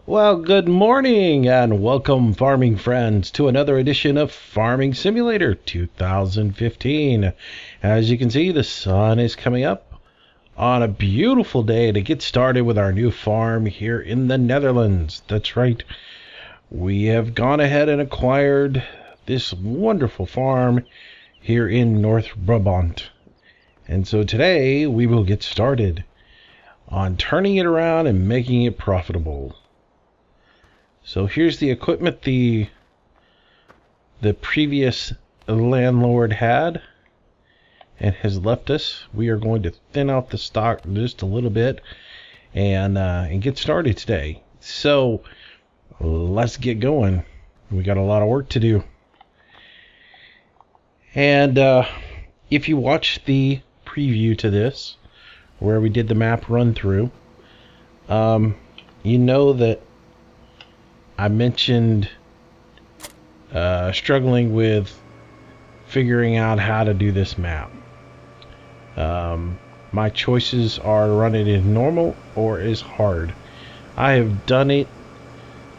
Well, good morning and welcome, farming friends, to another edition of Farming Simulator 2015. As you can see, the sun is coming up on a beautiful day to get started with our new farm here in the Netherlands. That's right. We have gone ahead and acquired this wonderful farm here in North Brabant. And so today we will get started on turning it around and making it profitable. So here's the equipment the previous landlord had and has left us. We are going to thin out the stock just a little bit and get started today. So let's get going. We got a lot of work to do. And if you watch the preview to this, where we did the map run through, you know that I mentioned struggling with figuring out how to do this map. My choices are run it in normal or as hard. I have done it.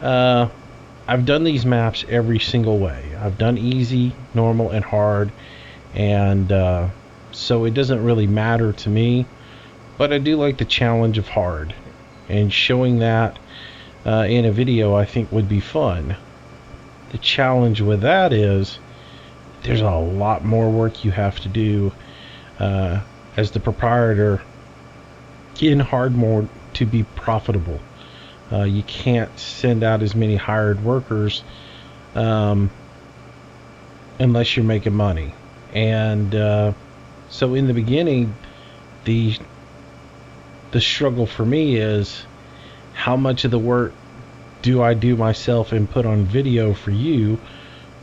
I've done these maps every single way. I've done easy, normal, and hard, and so it doesn't really matter to me. But I do like the challenge of hard, and showing that in a video I think would be fun. The challenge with that is there's a lot more work you have to do as the proprietor in hard mode to be profitable. You can't send out as many hired workers unless you're making money. And so in the beginning, the struggle for me is how much of the work do I do myself and put on video for you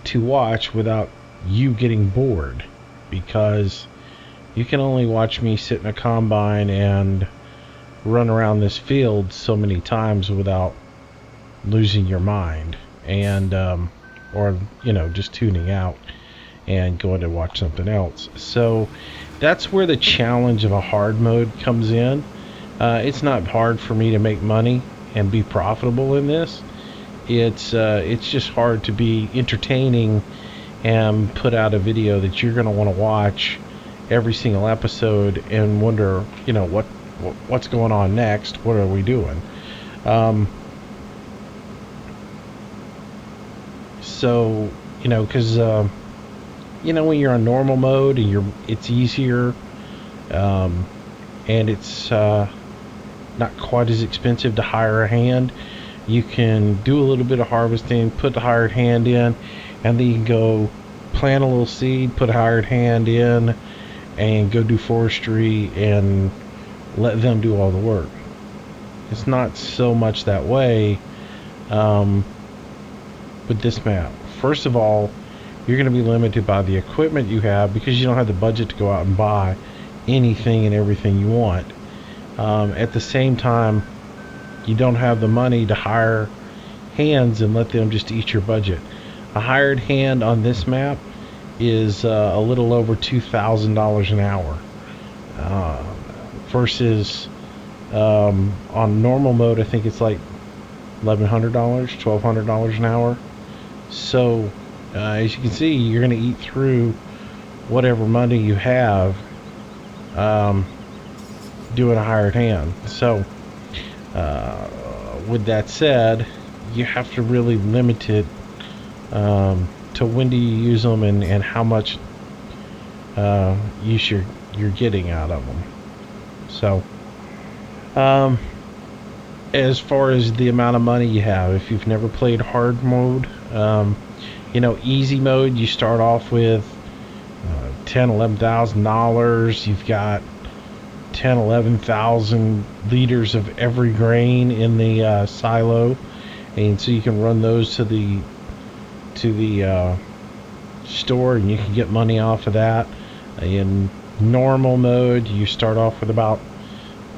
to watch without you getting bored? Because you can only watch me sit in a combine and run around this field so many times without losing your mind and or just tuning out and going to watch something else. So that's where the challenge of a hard mode comes in. It's not hard for me to make money and be profitable in this. It's just hard to be entertaining and put out a video that you're going to want to watch every single episode and wonder, what's going on next? What are we doing? So, because when you're on normal mode and it's easier, and it's not quite as expensive to hire a hand. You can do a little bit of harvesting, put the hired hand in, and then you can go plant a little seed, put a hired hand in, and go do forestry and let them do all the work. It's not so much that way with this map. First of all, you're going to be limited by the equipment you have because you don't have the budget to go out and buy anything and everything you want. At the same time, you don't have the money to hire hands and let them just eat your budget. A hired hand on this map is a little over $2,000 an hour versus on normal mode I think it's like $1,100, $1,200 an hour. So as you can see, you're going to eat through whatever money you have doing a hired hand. So with that said, you have to really limit it to when do you use them and how much use you're getting out of them. So as far as the amount of money you have, if you've never played hard mode, easy mode, you start off with $10,000-$11,000. You've got 10,000-11,000 liters of every grain in the silo, and so you can run those to the store and you can get money off of that. In normal mode, you start off with about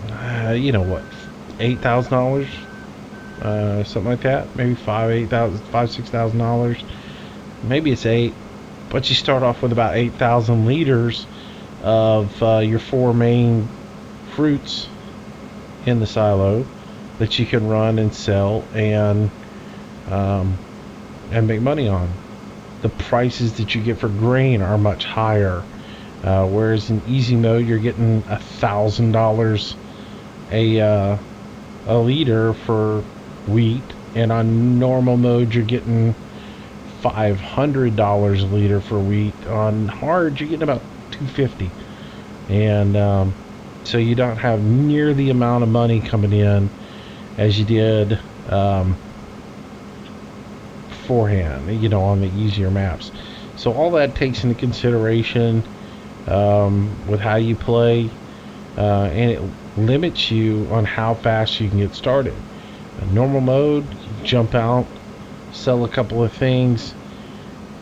$8,000, something like that, maybe $6,000, maybe it's $8,000, but you start off with about 8,000 liters of your four main fruits in the silo. that you can run and sell um, and make money on. The prices that you get for grain are much higher. Whereas in easy mode, you're getting $1,000 a liter for wheat, and on normal mode, you're getting $500 a liter for wheat. On hard, you're getting about $250, and so you don't have near the amount of money coming in as you did beforehand, on the easier maps. So all that takes into consideration with how you play, and it limits you on how fast you can get started. Normal mode, jump out, sell a couple of things,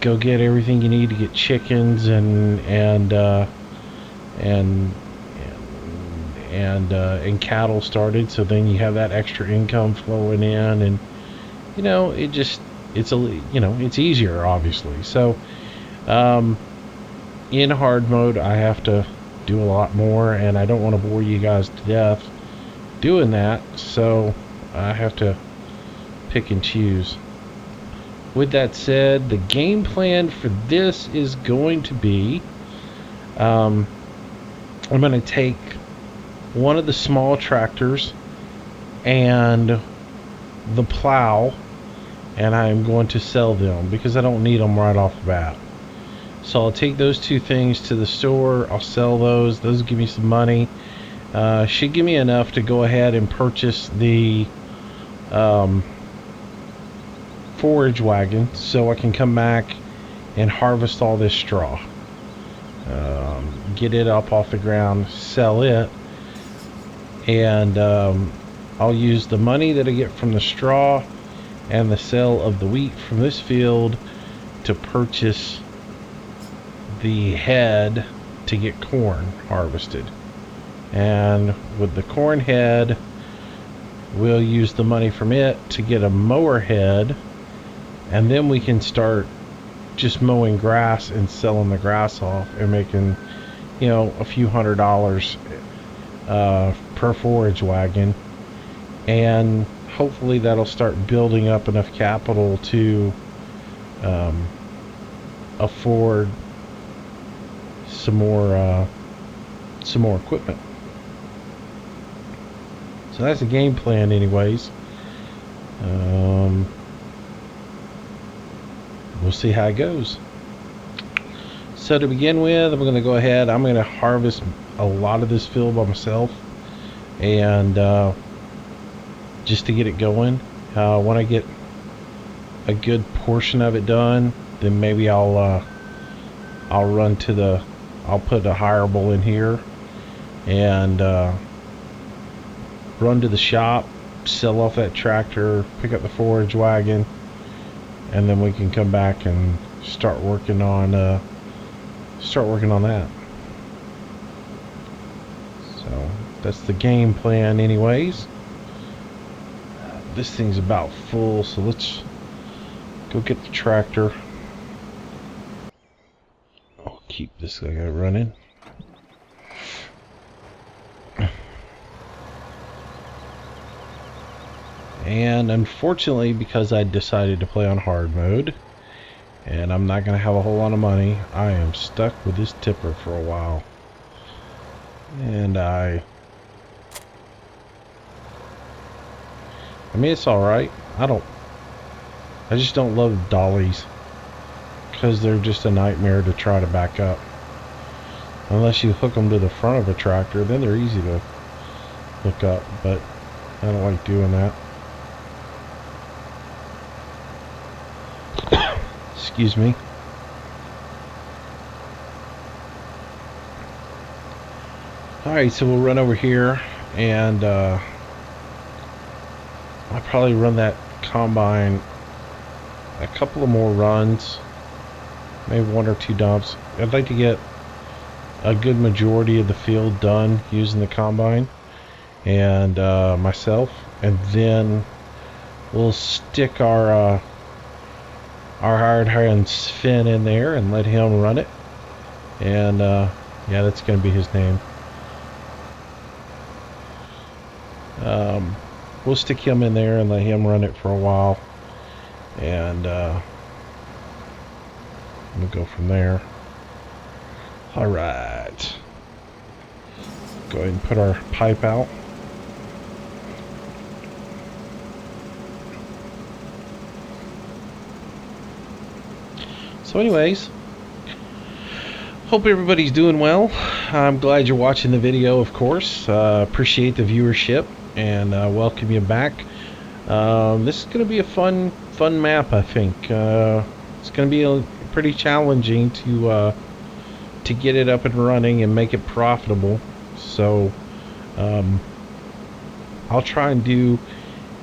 go get everything you need to get chickens and cattle started. So then you have that extra income flowing in, and it's easier, obviously. So in hard mode, I have to do a lot more, and I don't want to bore you guys to death doing that, so I have to pick and choose. With that said, the game plan for this is going to be, I'm going to take one of the small tractors and the plow, and I'm going to sell them because I don't need them right off the bat. So I'll take those two things to the store, I'll sell those give me some money. Should give me enough to go ahead and purchase the forage wagon so I can come back and harvest all this straw, get it up off the ground, sell it, and I'll use the money that I get from the straw and the sale of the wheat from this field to purchase the head to get corn harvested. And with the corn head, we'll use the money from it to get a mower head, and then we can start just mowing grass and selling the grass off and making a few $100s per forage wagon, and hopefully that'll start building up enough capital to afford some more equipment. So that's the game plan anyways. We'll see how it goes. So to begin with, I'm going to go ahead, I'm going to harvest a lot of this field by myself, and just to get it going. When I get a good portion of it done, then maybe I'll run to the, I'll put a hireable in here and run to the shop, sell off that tractor, pick up the forage wagon, and then we can come back and start working on that. So that's the game plan anyways. This thing's about full, so let's go get the tractor. I'll keep this guy running. And unfortunately, because I decided to play on hard mode and I'm not going to have a whole lot of money, I am stuck with this tipper for a while. And I mean, it's alright. I just don't love dollies because they're just a nightmare to try to back up. Unless you hook them to the front of a tractor, then they're easy to hook up, but I don't like doing that. Excuse me. Alright, so we'll run over here, and I'll probably run that combine a couple of more runs, maybe 1 or 2 dumps. I'd like to get a good majority of the field done using the combine and myself, and then we'll stick our hired hand Sven in there and let him run it. And yeah, that's going to be his name. we'll stick him in there and let him run it for a while, and we'll go from there. All right. Go ahead and put our pipe out. So anyways, hope everybody's doing well. I'm glad you're watching the video, of course. Appreciate the viewership, and welcome you back. This is going to be a fun map, I think. It's going to be pretty challenging to get it up and running and make it profitable. So I'll try and do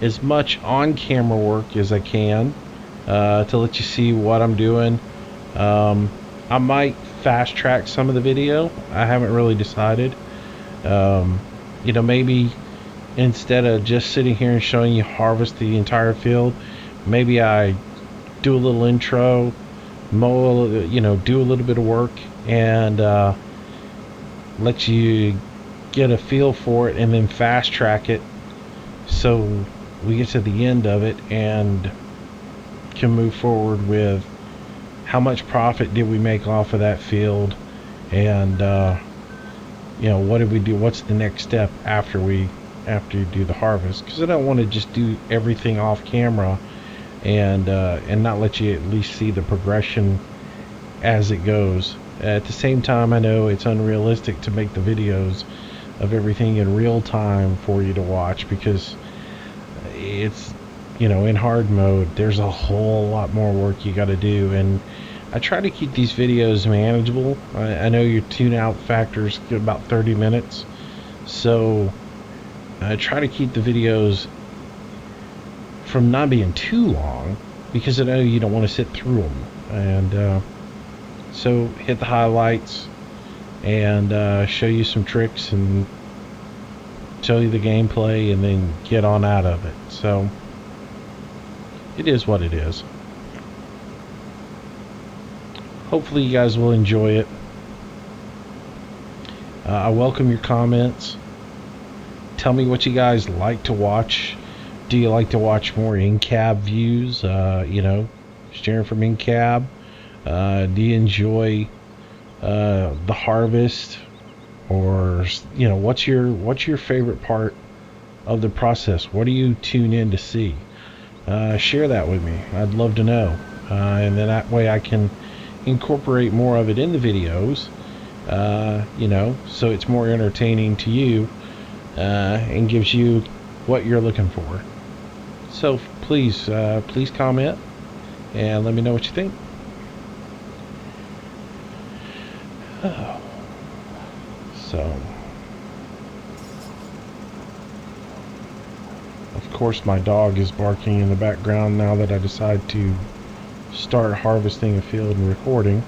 as much on-camera work as I can to let you see what I'm doing. I might fast track some of the video. I haven't really decided. You know, maybe instead of just sitting here and showing you harvest the entire field, maybe I do a little intro, mow, you know, do a little bit of work, and let you get a feel for it, and then fast track it so we get to the end of it and can move forward with how much profit did we make off of that field, and you know, what did we do, what's the next step after you do the harvest, because I don't want to just do everything off camera and not let you at least see the progression as it goes. At the same time, I know it's unrealistic to make the videos of everything in real time for you to watch, because it's, you know, in hard mode there's a whole lot more work you got to do, and I try to keep these videos manageable. I know your tune out factors get about 30 minutes, so I try to keep the videos from not being too long, because I know you don't want to sit through them, and so hit the highlights and show you some tricks and show you the gameplay, and then get on out of it. So it is what it is. Hopefully you guys will enjoy it. I welcome your comments. Tell me what you guys like to watch. Do you like to watch more in-cab views? You know, steering from in-cab. Do you enjoy the harvest, or, you know, what's your favorite part of the process? What do you tune in to see? Share that with me. I'd love to know, and then that way I can incorporate more of it in the videos, you know, so it's more entertaining to you, and gives you what you're looking for. So please comment and let me know what you think. So, of course, my dog is barking in the background now that I decide to start harvesting a field and recording.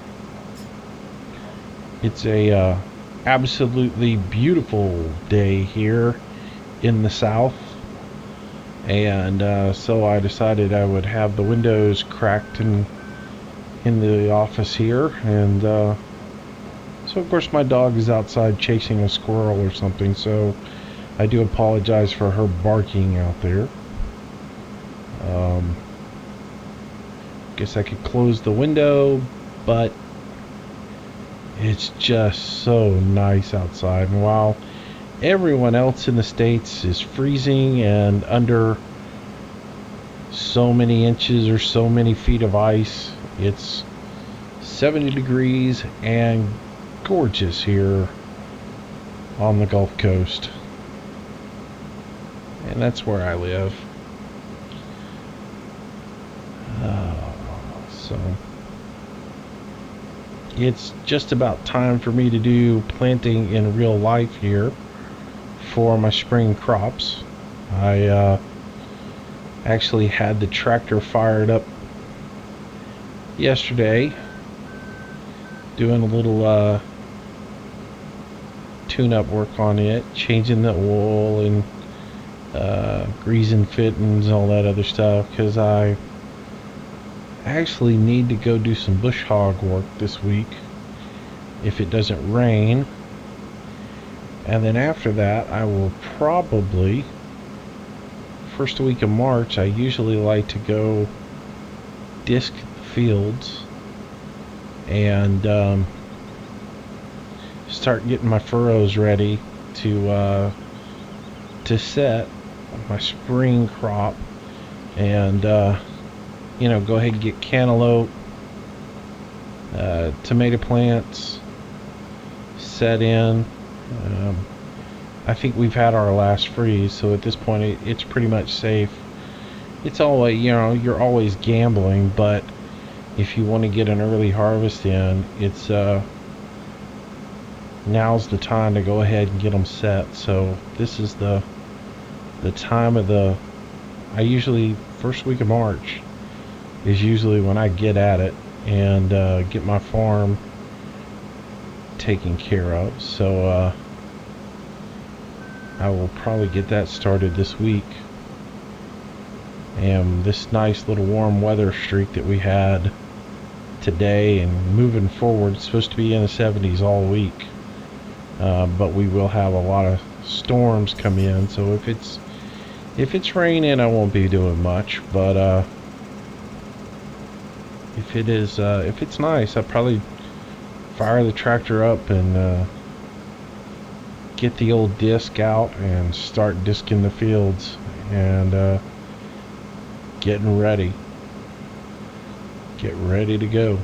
It's a absolutely beautiful day here in the south, and so I decided I would have the windows cracked in the office here, and so of course my dog is outside chasing a squirrel or something, so I do apologize for her barking out there. Guess I could close the window, but it's just so nice outside, and while everyone else in the States is freezing and under so many inches or so many feet of ice, it's 70 degrees and gorgeous here on the Gulf Coast, and that's where I live. So it's just about time for me to do planting in real life here for my spring crops. I actually had the tractor fired up yesterday, doing a little tune-up work on it, changing the oil and greasing fittings and all that other stuff, because I actually need to go do some bush hog work this week if it doesn't rain, and then after that I will probably first week of March, I usually like to go disc the fields and start getting my furrows ready to set my spring crop, and you know, go ahead and get cantaloupe, tomato plants set in. I think we've had our last freeze, so at this point it's pretty much safe. It's always, you know, you're always gambling, but if you want to get an early harvest in, it's now's the time to go ahead and get them set. So this is the time of the, I usually, first week of March is usually when I get at it and get my farm taken care of. So I will probably get that started this week. And this nice little warm weather streak that we had today and moving forward, it's supposed to be in the 70s all week, but we will have a lot of storms come in. So if it's raining, I won't be doing much, but if it's nice, I'll probably fire the tractor up and get the old disc out and start disking the fields and getting ready. Get ready to go.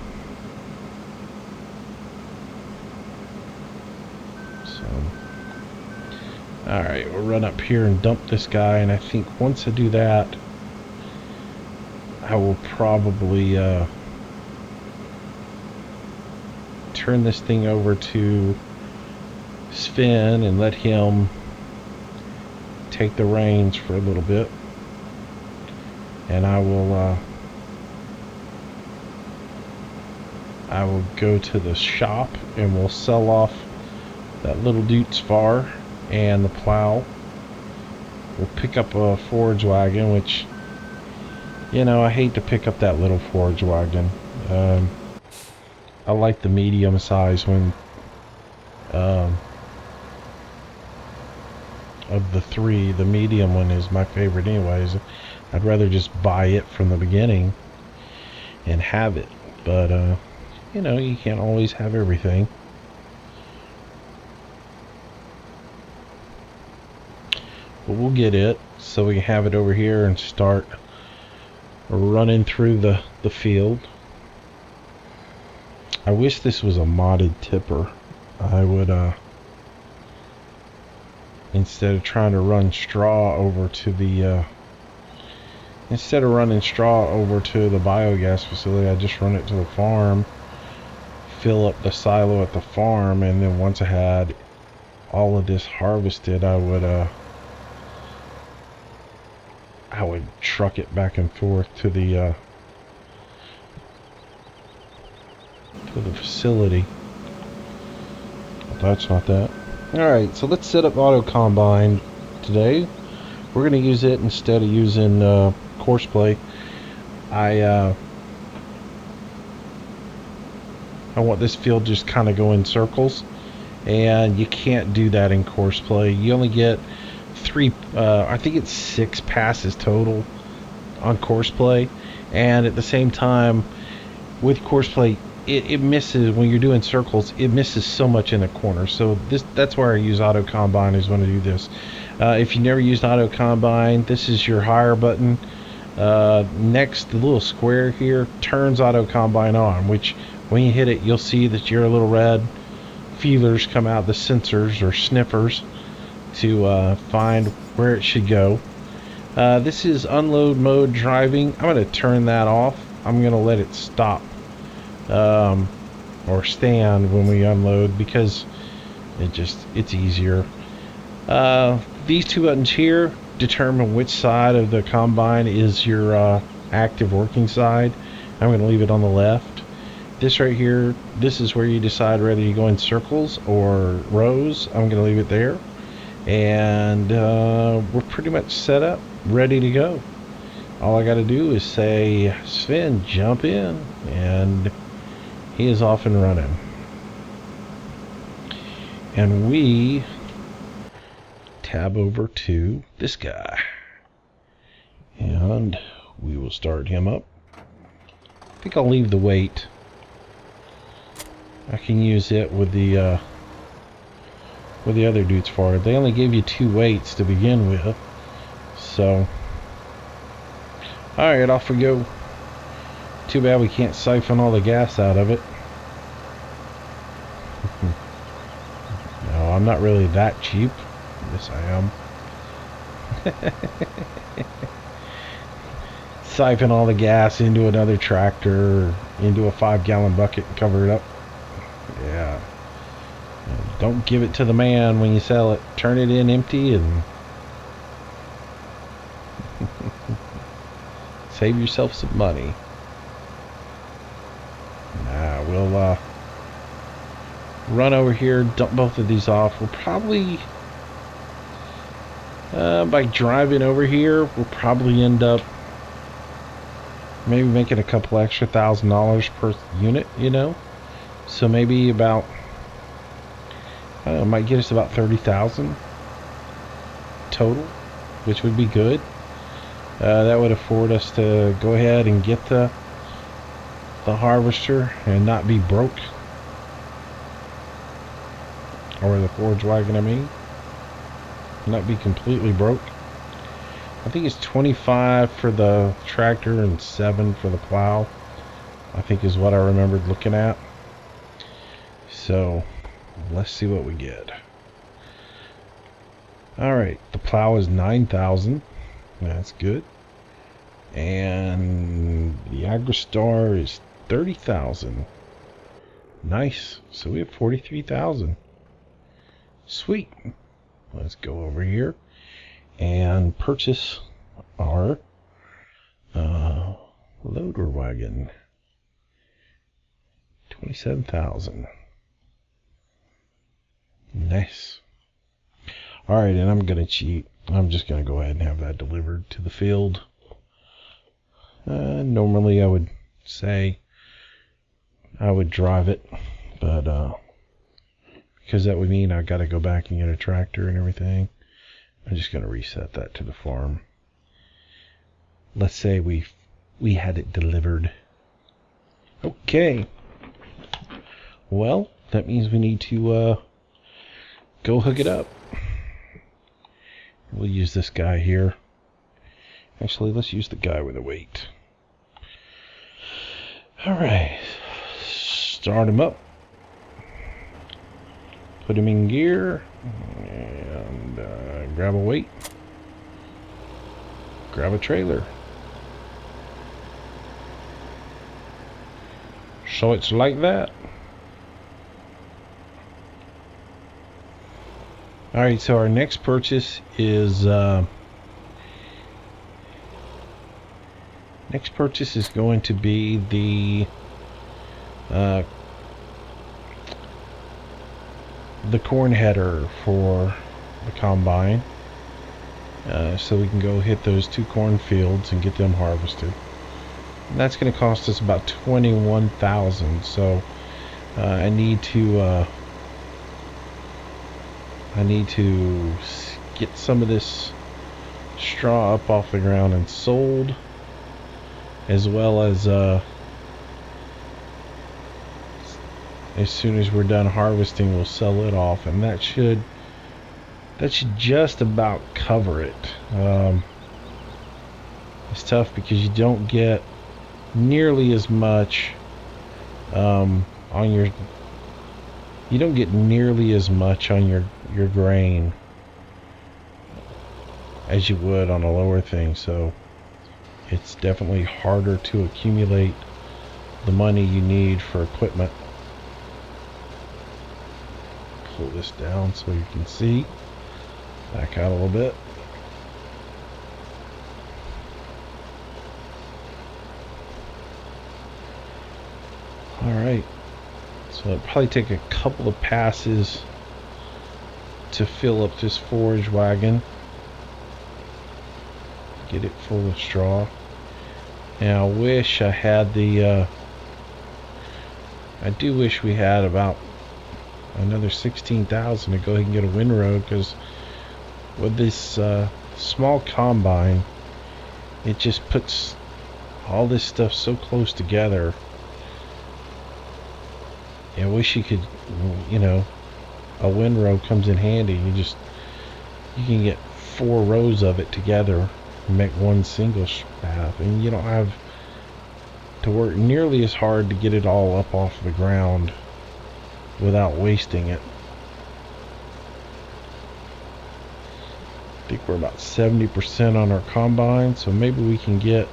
So, alright, we'll run up here and dump this guy, and I think once I do that, I will probably turn this thing over to Sven and let him take the reins for a little bit, and I will go to the shop and we'll sell off that little Dutz Far and the plow. We'll pick up a forage wagon, which, you know, I hate to pick up that little forage wagon. I like the medium size one. Of the three, the medium one is my favorite anyways. I'd rather just buy it from the beginning and have it, but you know, you can't always have everything. But we'll get it so we can have it over here and start running through the field. I wish this was a modded tipper. I would instead of trying to run straw over to the instead of running straw over to the biogas facility, I just run it to the farm, fill up the silo at the farm, and then once I had all of this harvested, I would truck it back and forth to the facility. But that's not that. Alright, so let's set up Auto Combine today. We're going to use it instead of using Courseplay. I want this field just kind of go in circles, and you can't do that in Courseplay. You only get I think it's 6 passes total on Courseplay, and at the same time with Courseplay, it misses when you're doing circles. It misses so much in the corner. So that's why I use Auto Combine, is when I do this. If you never used Auto Combine, this is your higher button. Next, the little square here turns Auto Combine on, which when you hit it, you'll see that your little red feelers come out, the sensors or sniffers, to find where it should go. This is unload mode driving. I'm going to turn that off. I'm going to let it stop or stand when we unload, because it's easier. These two buttons here determine which side of the combine is your active working side. I'm going to leave it on the left. This right here, this is where you decide whether you go in circles or rows. I'm going to leave it there, and we're pretty much set up, ready to go. All I got to do is say, Sven, jump in, and he is off and running. And we tab over to this guy. And we will start him up. I think I'll leave the weight. I can use it with the other dudes for it. They only gave you 2 weights to begin with. So, alright, off we go. Too bad we can't siphon all the gas out of it. No, I'm not really that cheap. Yes, I am. Siphon all the gas into another tractor, or into a 5-gallon bucket and cover it up. Yeah. Don't give it to the man when you sell it. Turn it in empty and save yourself some money. Nah, we'll run over here, dump both of these off. We'll probably, by driving over here, we'll probably end up maybe making a couple extra $1,000 per unit, you know? So maybe about, I don't know, might get us about 30,000 total, which would be good. That would afford us to go ahead and get the harvester and not be broke. Or the forage wagon, I mean. Not be completely broke. I think it's 25 for the tractor and 7 for the plow, I think is what I remembered looking at. So let's see what we get. Alright, the plow is 9,000. That's good. And the AgriStar is 30,000. Nice. So we have 43,000. Sweet. Let's go over here and purchase our loader wagon. 27,000. Nice. Alright, and I'm gonna cheat. I'm just gonna go ahead and have that delivered to the field. Normally I would say I would drive it, but because that would mean I gotta go back and get a tractor and everything. I'm just gonna reset that to the farm. Let's say we had it delivered. Okay. Well, that means we need to go hook it up. We'll use this guy here. Actually, let's use the guy with the weight. Alright. Start him up. Put him in gear. And grab a weight. Grab a trailer. So it's like that. Alright, so our next purchase is going to be the corn header for the combine, so we can go hit those 2 corn fields and get them harvested. And that's going to cost us about 21,000. So I need to get some of this straw up off the ground and sold, as well as soon as we're done harvesting, we'll sell it off, and that should just about cover it. It's tough because you don't get nearly as much on your grain as you would on a lower thing, so it's definitely harder to accumulate the money you need for equipment. Pull this down so you can see. Back out a little bit. Alright, so it'll probably take a couple of passes to fill up this forage wagon, get it full of straw. And I wish I had I do wish we had about another 16,000 to go ahead and get a windrow, because with this small combine it just puts all this stuff so close together. I wish you could, you know, a windrow comes in handy. You can get 4 rows of it together and make one single path, and you don't have to work nearly as hard to get it all up off the ground without wasting it. I think we're about 70% on our combine, so maybe we can get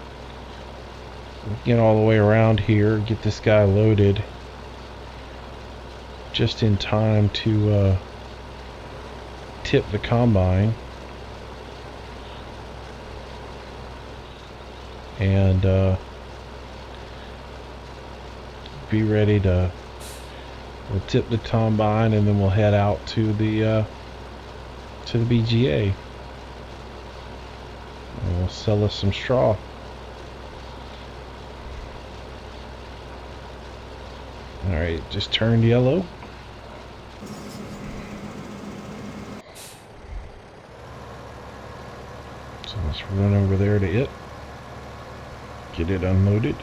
all the way around here, get this guy loaded just in time to tip the combine, and be ready to, we'll tip the combine, and then we'll head out to the BGA, and we'll sell us some straw. Alright, just turned yellow. So let's run over there to it. Get it unloaded.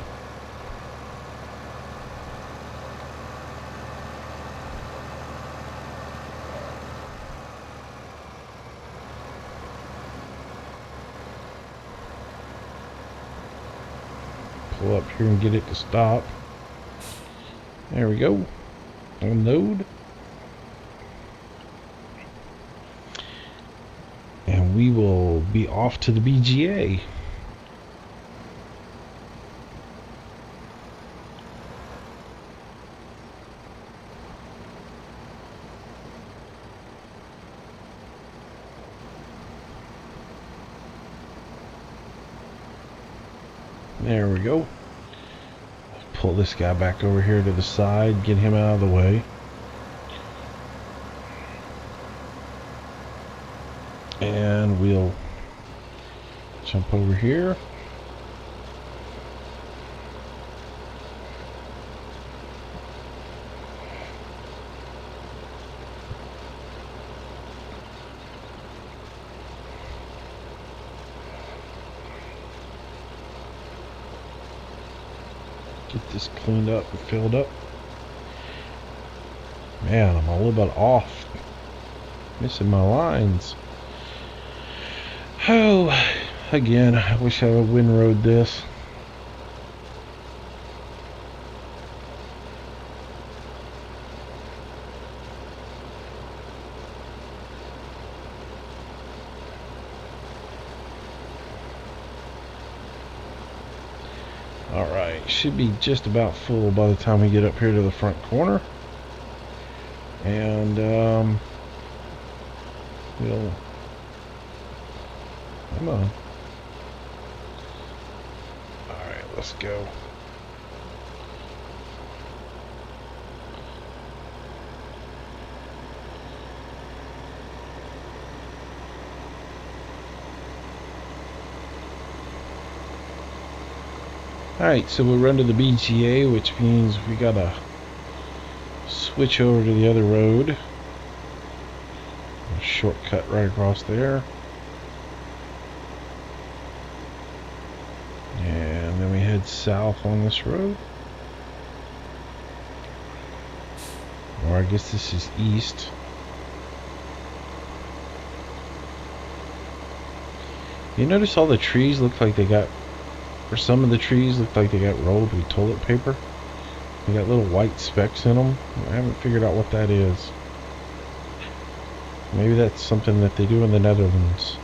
Pull up here and get it to stop. There we go. Unload. And we will be off to the BGA. There we go. Pull this guy back over here to the side, get him out of the way. And we'll jump over here. Get this cleaned up and filled up. Man, I'm a little bit off. Missing my lines. Oh, again, I wish I would windrowed this. Alright, should be just about full by the time we get up here to the front corner. And we'll, come on. Alright, let's go. Alright, so we'll run to the BGA, which means we gotta switch over to the other road. A shortcut right across there. And then we head south on this road. Or I guess this is east. You notice all the trees look like they got, or some of the trees look like they got rolled with toilet paper. They got little white specks in them. I haven't figured out what that is. Maybe that's something that they do in the Netherlands.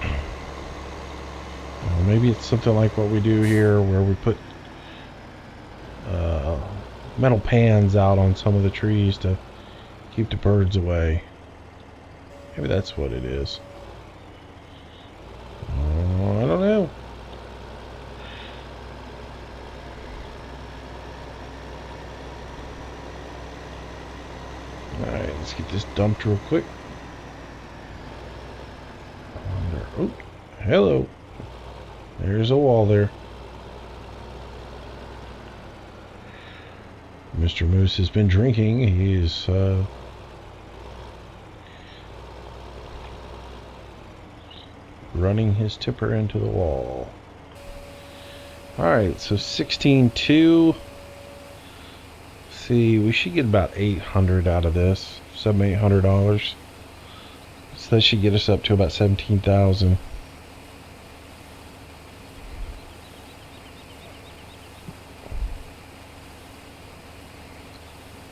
Or maybe it's something like what we do here, where we put metal pans out on some of the trees to keep the birds away. Maybe that's what it is. I don't know. Alright, let's get this dumped real quick. Oh, hello. There's a wall there. Mr. Moose has been drinking. He is running his tipper into the wall. Alright, so 16.2. See, we should get about 800 out of this. $700-800. So that should get us up to about 17,000.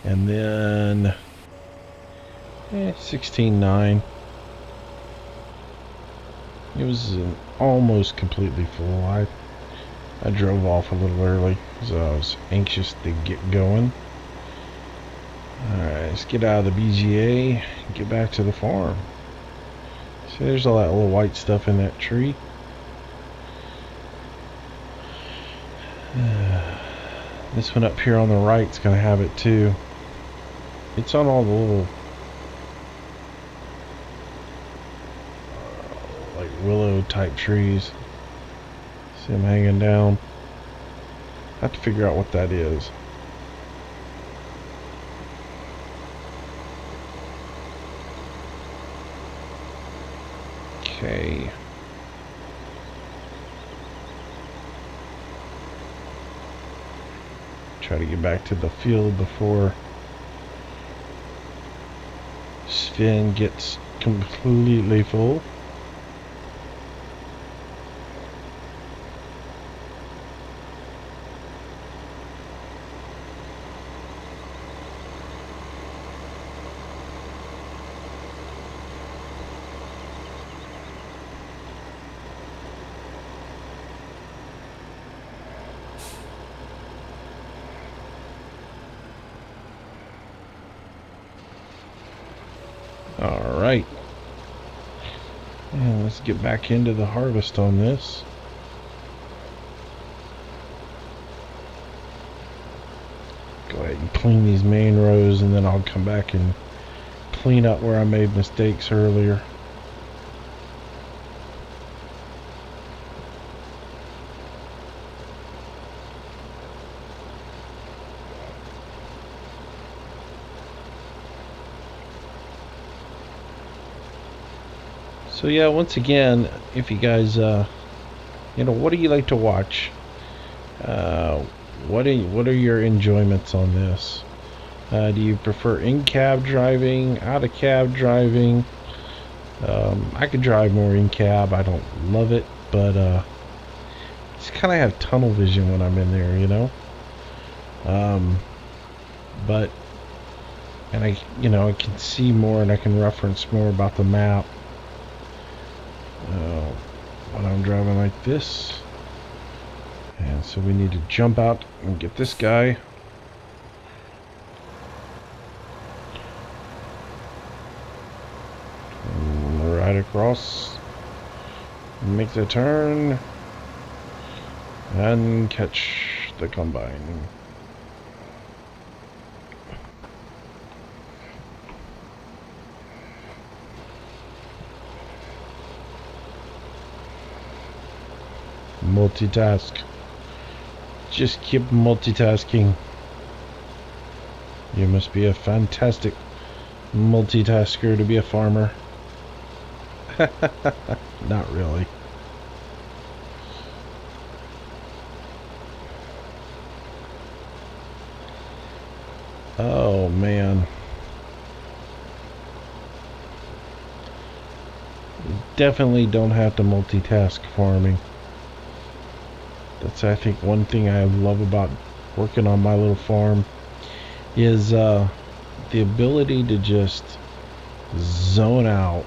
And then 16.9. It was almost completely full. I drove off a little early because I was anxious to get going. Alright, let's get out of the BGA and get back to the farm. See, there's all that little white stuff in that tree. This one up here on the right is going to have it too. It's on all the little like willow type trees. See them hanging down. I have to figure out what that is. Okay. Try to get back to the field before Sven gets completely full. Alright. And let's get back into the harvest on this. Go ahead and clean these main rows, and then I'll come back and clean up where I made mistakes earlier. So yeah, once again, if you guys, what do you like to watch? What are your enjoyments on this? Do you prefer in-cab driving, out-of-cab driving? I could drive more in-cab. I don't love it, but just kind of have tunnel vision when I'm in there, you know. But I can see more and I can reference more about the map. When I'm driving like this. And so we need to jump out and get this guy. And right across. Make the turn. And catch the combine. Multitask. Just keep multitasking. You must be a fantastic multitasker to be a farmer. Not really. Oh man. You definitely don't have to multitask farming. That's, I think, one thing I love about working on my little farm is the ability to just zone out,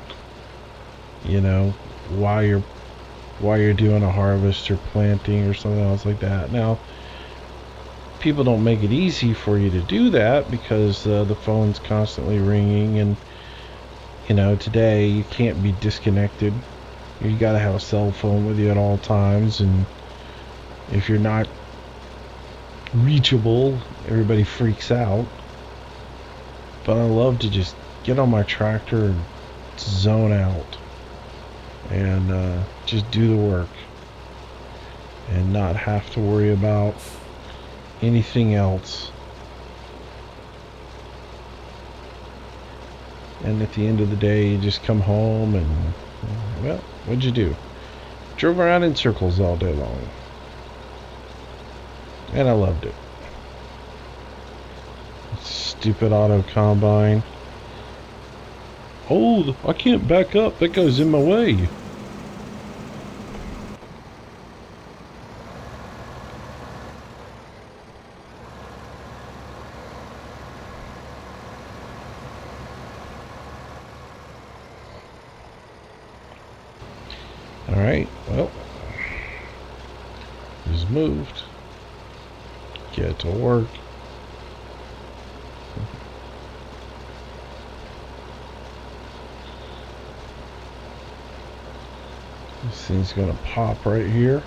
while you're doing a harvest or planting or something else like that. Now, people don't make it easy for you to do that because the phone's constantly ringing, and today you can't be disconnected. You got to have a cell phone with you at all times, and if you're not reachable, everybody freaks out. But I love to just get on my tractor and zone out and just do the work and not have to worry about anything else. And at the end of the day, you just come home and, well, what'd you do? Drove around in circles all day long. And I loved it. Stupid auto combine. Oh, I can't back up. That goes in my way. Alright, well, he's moved. Get to work. This thing's gonna pop right here.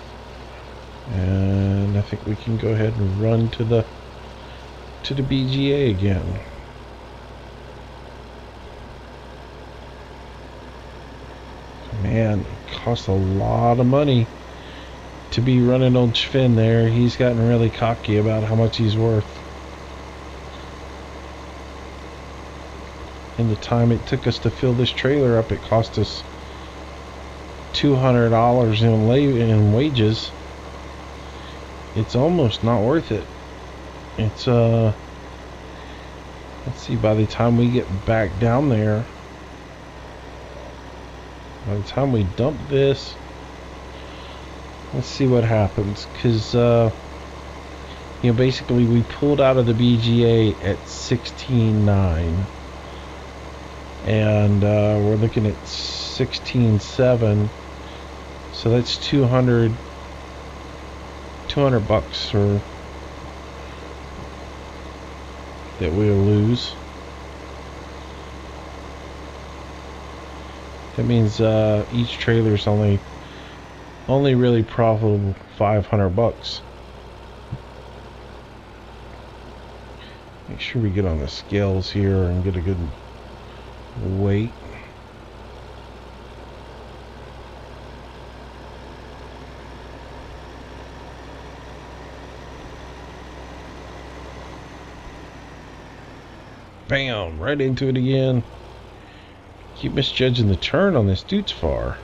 And I think we can go ahead and run to the BGA again. Man, it costs a lot of money to be running on Finn there. He's gotten really cocky about how much he's worth. In the time it took us to fill this trailer up, it cost us $200 in wages. It's almost not worth it. It's let's see, by the time we get back down there, by the time we dump this, let's see what happens, because basically we pulled out of the BGA at 16.9, and we're looking at 16.7, so that's 200 bucks or that we'll lose. That means each trailer's only really profitable 500 bucks. Make sure we get on the scales here and get a good weight. Bam! Right into it again. Keep misjudging the turn on this dude's far.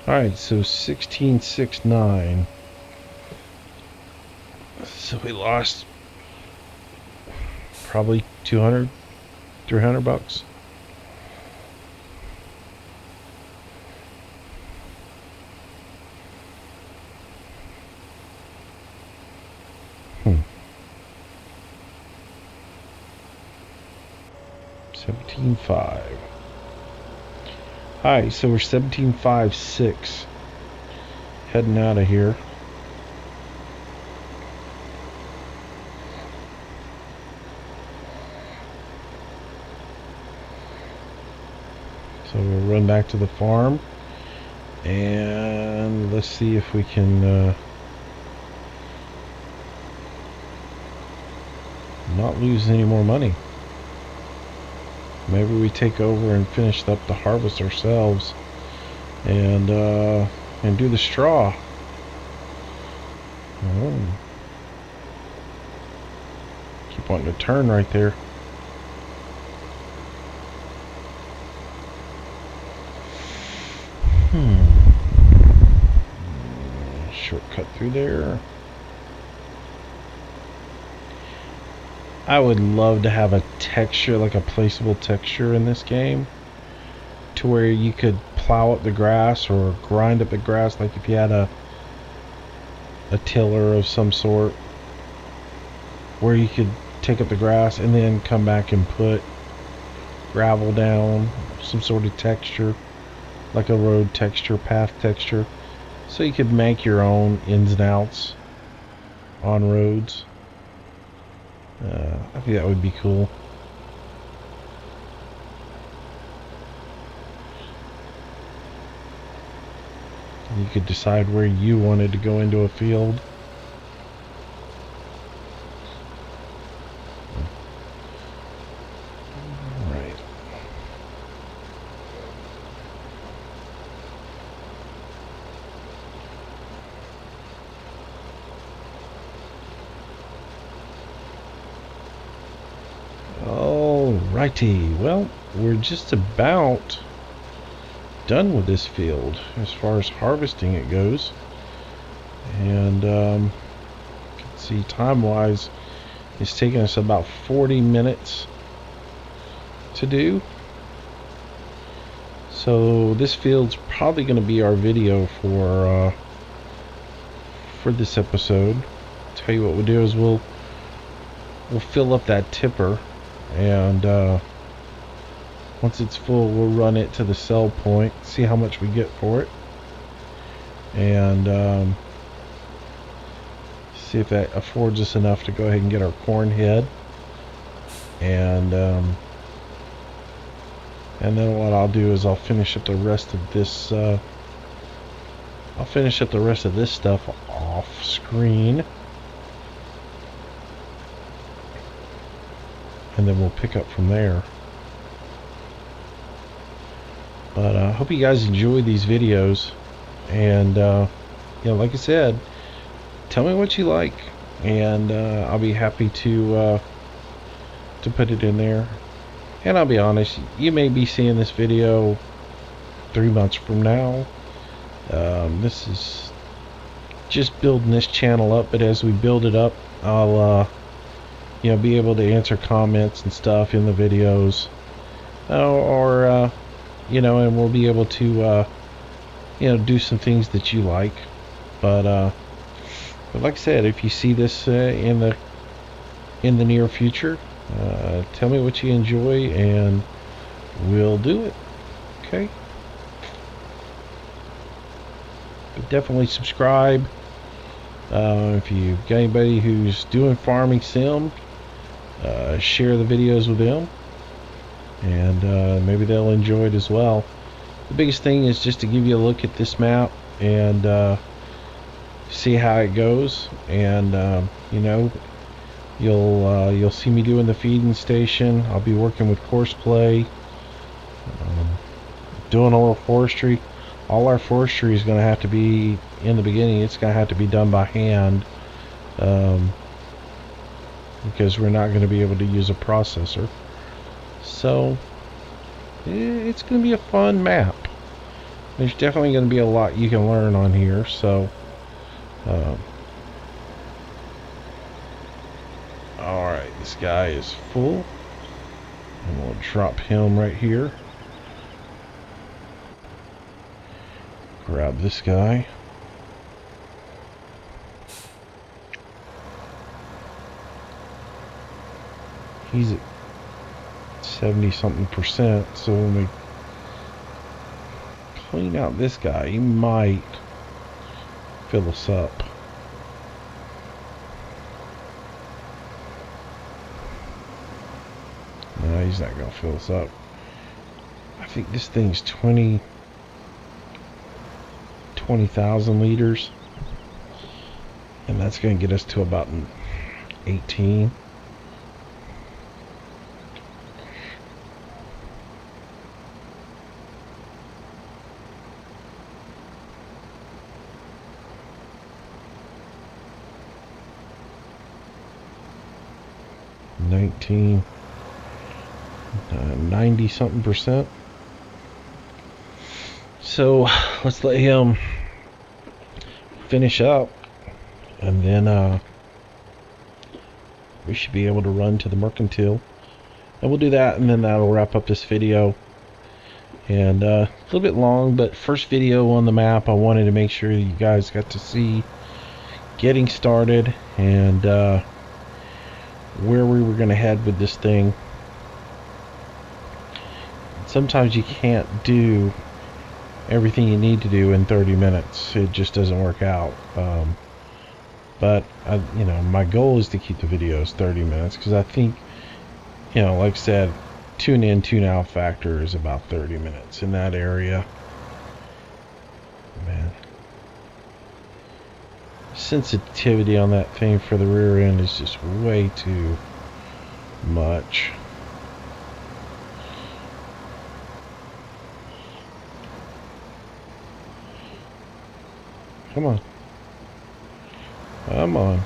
Alright, so 16.69. So we lost probably 200, 300 bucks. $17.5. Alright, so we're 17.56. Heading out of here. So we'll run back to the farm and let's see if we can not lose any more money. Maybe we take over and finish up the harvest ourselves and do the straw. Oh. Keep wanting to turn right there. Shortcut through there. I would love to have a texture, like a placeable texture in this game, to where you could plow up the grass or grind up the grass, like if you had a tiller of some sort, where you could take up the grass and then come back and put gravel down, some sort of texture, like a road texture, path texture, so you could make your own ins and outs on roads. I think that would be cool. You could decide where you wanted to go into a field. Right. Alrighty, well, we're just about done with this field as far as harvesting it goes. And you can see time-wise, it's taking us about 40 minutes to do. So this field's probably going to be our video for this episode. Tell you what we'll do is we'll fill up that tipper, and once it's full, we'll run it to the sell point, see how much we get for it, and see if that affords us enough to go ahead and get our corn head. And then what I'll do is I'll finish up the rest of this. I'll finish up the rest of this stuff off screen, and then we'll pick up from there. But I hope you guys enjoy these videos, and you know, like I said, tell me what you like, and I'll be happy to put it in there. And I'll be honest, you may be seeing this video 3 months from now. This is just building this channel up, but as we build it up, I'll you know, be able to answer comments and stuff in the videos, or you know, and we'll be able to you know, do some things that you like. But like I said, if you see this in the near future, tell me what you enjoy and we'll do it. Okay? But definitely subscribe. If you've got anybody who's doing farming sim, share the videos with them, and maybe they'll enjoy it as well. The biggest thing is just to give you a look at this map and see how it goes. And you know, you'll see me doing the feeding station. I'll be working with Courseplay, doing a little forestry. All our forestry is going to have to be, in the beginning, it's going to have to be done by hand, because we're not going to be able to use a processor. So it's going to be a fun map. There's definitely going to be a lot you can learn on here. So alright, this guy is full, and we'll drop him right here. Grab this guy. He's at 70-something%, so when we clean out this guy, he might fill us up. No, he's not going to fill us up. I think this thing's 20,000 liters, and that's going to get us to about 18. $19, 90-something%. So let's let him finish up, and then we should be able to run to the mercantile, and we'll do that, and then that'll wrap up this video. And a little bit long, but first video on the map. I wanted to make sure you guys got to see getting started and where we were going to head with this thing. Sometimes you can't do everything you need to do in 30 minutes. It just doesn't work out. But you know, my goal is to keep the videos 30 minutes, because I think, you know, like I said, tune in, tune out factor is about 30 minutes in that area. Man, sensitivity on that thing for the rear end is just way too much. Come on. Come on.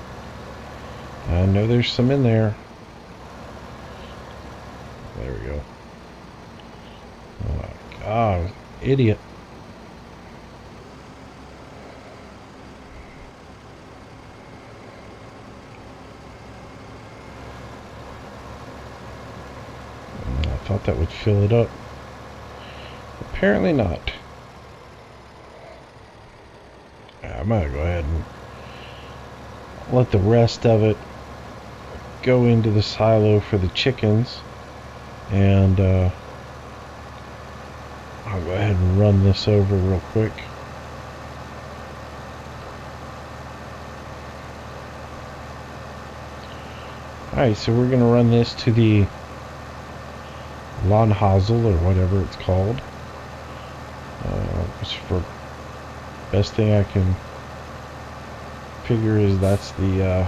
I know there's some in there. There we go. Oh my god, idiot. I thought that would fill it up. Apparently not. I'm gonna go ahead and let the rest of it go into the silo for the chickens, and I'll go ahead and run this over real quick. Alright, so we're gonna run this to the lawn hosel or whatever it's called, which for best thing I can figure is that's the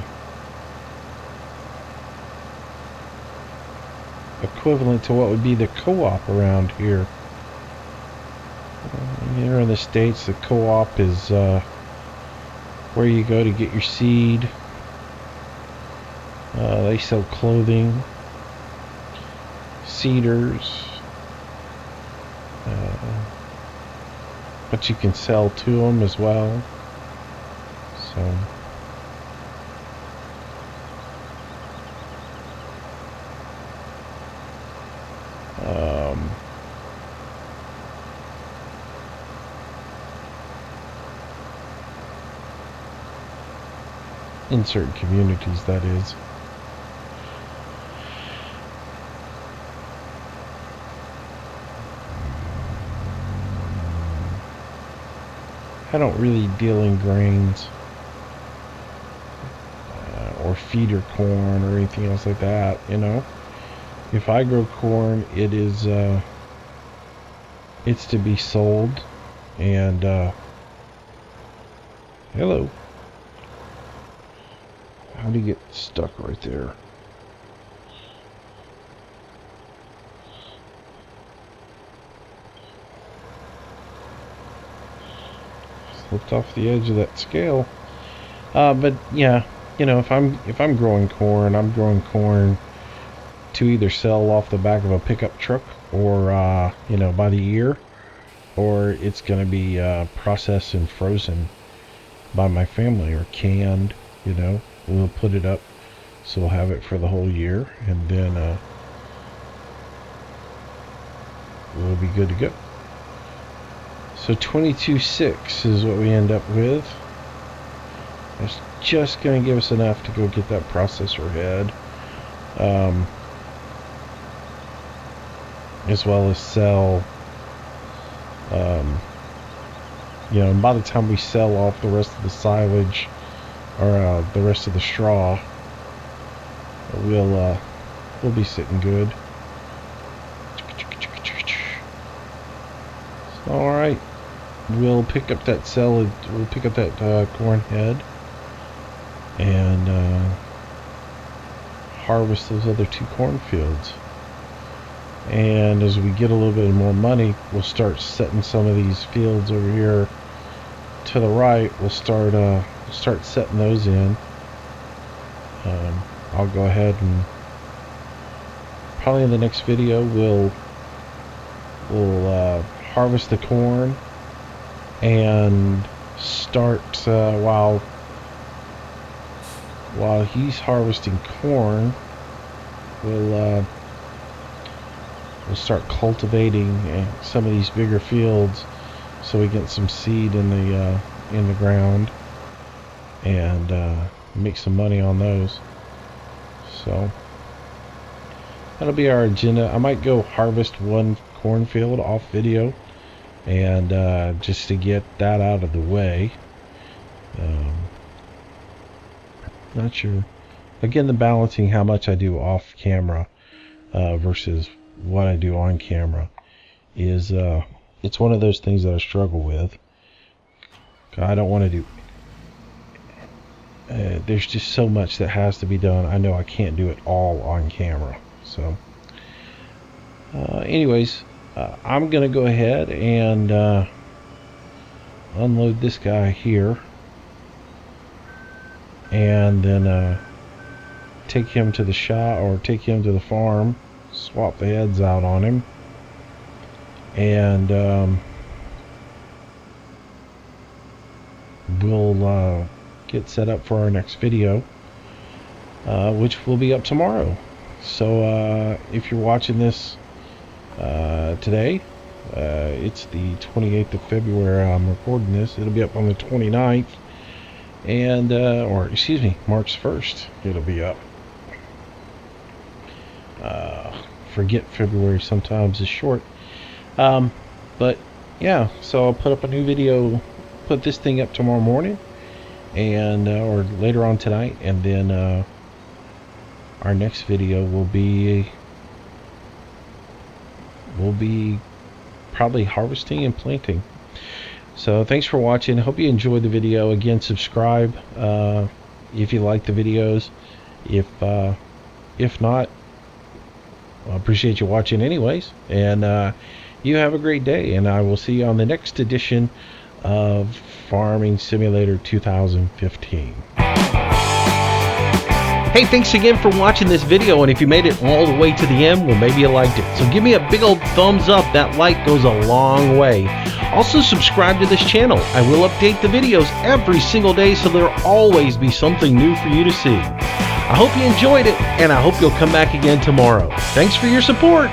equivalent to what would be the co-op around here. Here in the States, the co-op is where you go to get your seed. They sell clothing, seeders, but you can sell to them as well. So in certain communities, that is. I don't really deal in grains or feeder corn or anything else like that, you know. If I grow corn, it is it's to be sold. And hello. How do you get stuck right there? Slipped off the edge of that scale. But yeah, you know, if I'm growing corn, I'm growing corn to either sell off the back of a pickup truck, or you know, by the ear, or it's going to be processed and frozen by my family, or canned. You know, we'll put it up so we'll have it for the whole year, and then we'll be good to go. So 22.6 is what we end up with. That's just going to give us enough to go get that processor head, as well as sell, you know, and by the time we sell off the rest of the silage, or the rest of the straw, we'll be sitting good. So, all right, we'll pick up that we'll pick up that corn head and harvest those other 2 cornfields. And as we get a little bit more money, we'll start setting some of these fields over here to the right. We'll start setting those in. I'll go ahead and probably in the next video we'll harvest the corn and start while he's harvesting corn, we'll start cultivating some of these bigger fields so we get some seed in the ground and make some money on those. So that'll be our agenda. I might go harvest 1 cornfield off video, and just to get that out of the way. Not sure. Again, the balancing how much I do off camera versus what I do on camera is it's one of those things that I struggle with. I don't want to do there's just so much that has to be done. I know I can't do it all on camera. So anyways, I'm gonna go ahead and unload this guy here, and then take him to the shop, or take him to the farm swap the heads out on him, and we'll get set up for our next video, which will be up tomorrow. So if you're watching this today, it's the 28th of February. I'm recording this. It'll be up on the 29th, and or excuse me, March 1st. It'll be up. Forget February sometimes is short. But yeah, so I'll put up a new video, put this thing up tomorrow morning, and or later on tonight, and then our next video will be probably harvesting and planting. So thanks for watching. Hope you enjoyed the video. Again, subscribe if you like the videos. If not, I appreciate you watching anyways, and you have a great day, and I will see you on the next edition of Farming Simulator 2015. Hey, thanks again for watching this video, and if you made it all the way to the end, well, maybe you liked it. So give me a big old thumbs up. That like goes a long way. Also, subscribe to this channel. I will update the videos every single day, so there'll always be something new for you to see. I hope you enjoyed it, and I hope you'll come back again tomorrow. Thanks for your support.